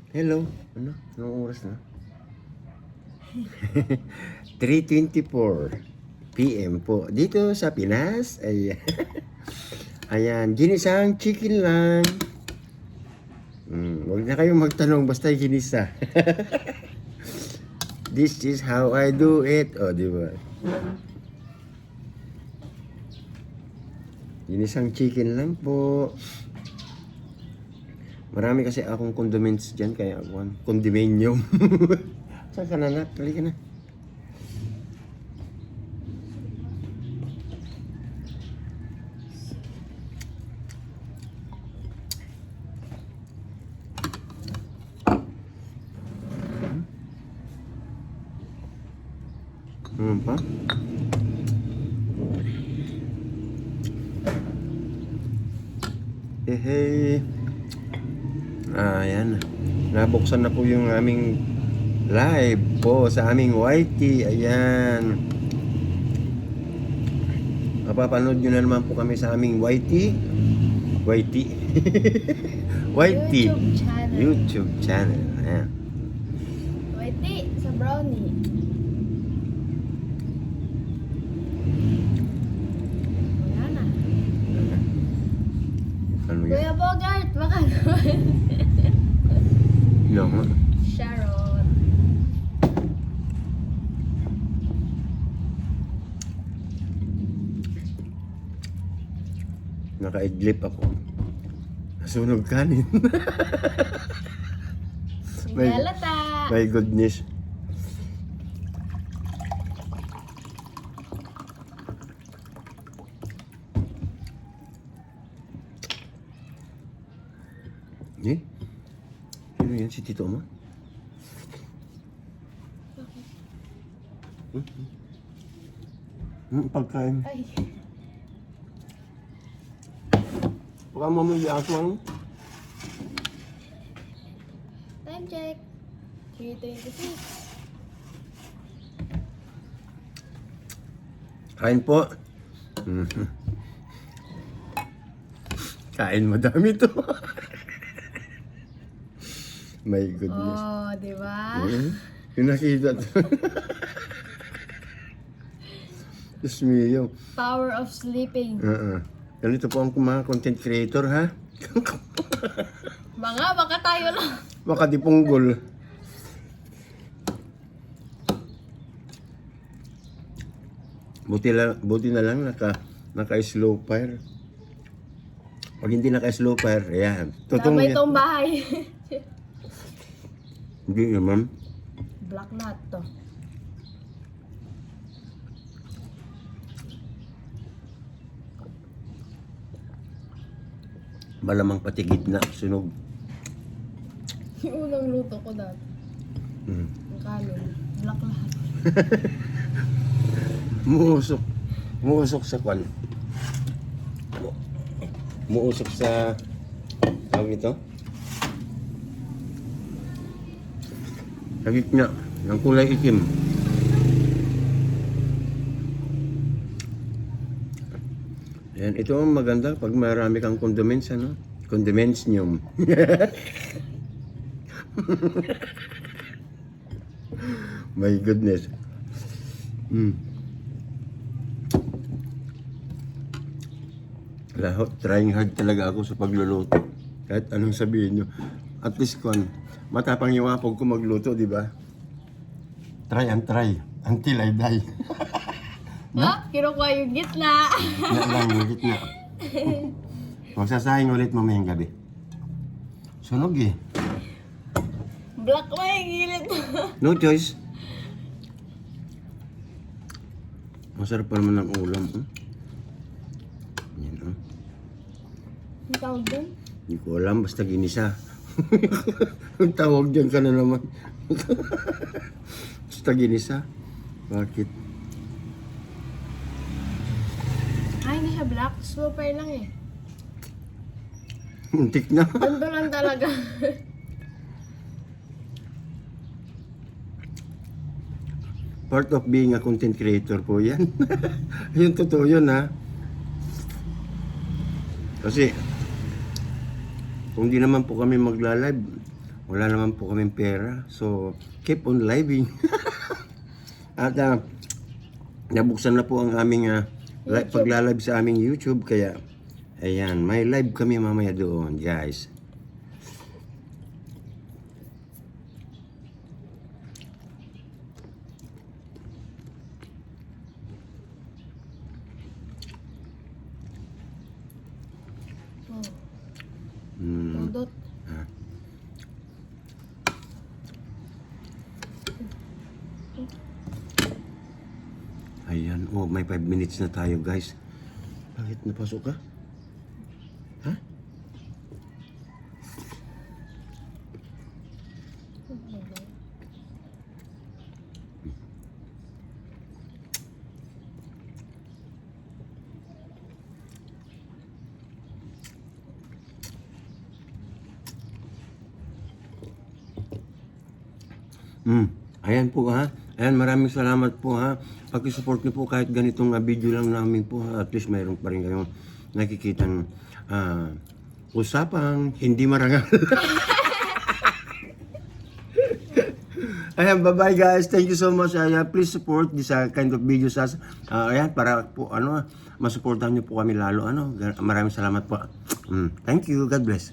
Hello? Ano? Anong oras na? 3:24 PM po. Dito sa Pinas. Ayan. Ayan. Ginisang chicken lang. Huwag na kayong magtanong. Basta ginisa. This is how I do it. O, di ba? Ginisang chicken lang po. Marami kasi akong condiments dyan, kaya ako, condominium. Saan ka na, Nat? Halika na. Pa? Hey. Ayan. Nabuksan na po yung aming live po sa aming YT. Ayan. Mapapanood nyo na naman po kami sa aming YT. YT. YT. YouTube channel. YouTube channel. Ayan. YT sa brownie. Wala na. Ano yan? Kuya Bogart, baka naman. No. Sharon. Naka-idlip ako. Nasunog kanin. May halata. My goodness. Eh? Sino yan? Si Tito mo? Pagkain. Ay. Baka mamaya ako. Time check. 3:26. Kain po. Kain madami to. My goodness. Oh, di ba? Yung nakita to. Diyos mio. Power of sleeping. Ganito po ang mga content creator, ha? Baka tayo lang. Baka di punggol. Buti na lang naka-slow fire. Pag hindi naka-slow fire, ayan. Damay itong bahay. Hindi naman. Black nut to. Malamang pati gitna, sunog. Yung unang luto ko dati. Yung kanin. Black lahat. Muusok sa kwan. Muusok sa tawag ito. Sa gitna ng kulay itim. Ayan, ito ang maganda pag marami kang condiments, ano? Condiments nyo. My goodness. Trying hard talaga ako sa pagluluto. Kahit anong sabihin nyo. At least matapang yung apog ko magluto, di ba? Try and try until I die. Ha? Kinukuha yung gitna. Yan lang, yung gitna. Magsasahing ulit mamayang gabi. Sunog eh. Black na yung gilid. No choice. Masarap pa naman ang ulam. Yan, oh. Ang tawag doon? Hindi ko alam, basta ginisa. Ang tawag dyan ka na naman. Basta ginisa. Bakit? Hindi siya black. Slow fire lang eh. Muntik na. Ganda lang talaga. Part of being a content creator po yan. Yung totoo yun, ha. Kasi kung di naman po kami magla-live, Wala naman po kaming pera. So, keep on living. At nabuksan na po ang aming paglalive sa aming YouTube. Kaya, ayan, may live kami mamaya doon, guys. Oh. Dot. Ayan, oh, may 5 minutes na tayo, guys. Bakit napasok ka? Ha? Ayan po ha. Ayan, maraming salamat po ha. Pag-support niyo po kahit ganitong video lang namin po ha. At least mayroon pa rin kayong nakikita ng usapang hindi marangal. Ayan, bye-bye guys. Thank you so much. Ayan, please support this kind of videos as ayan, para po masuportahan niyo po kami lalo. Maraming salamat po. Thank you. God bless.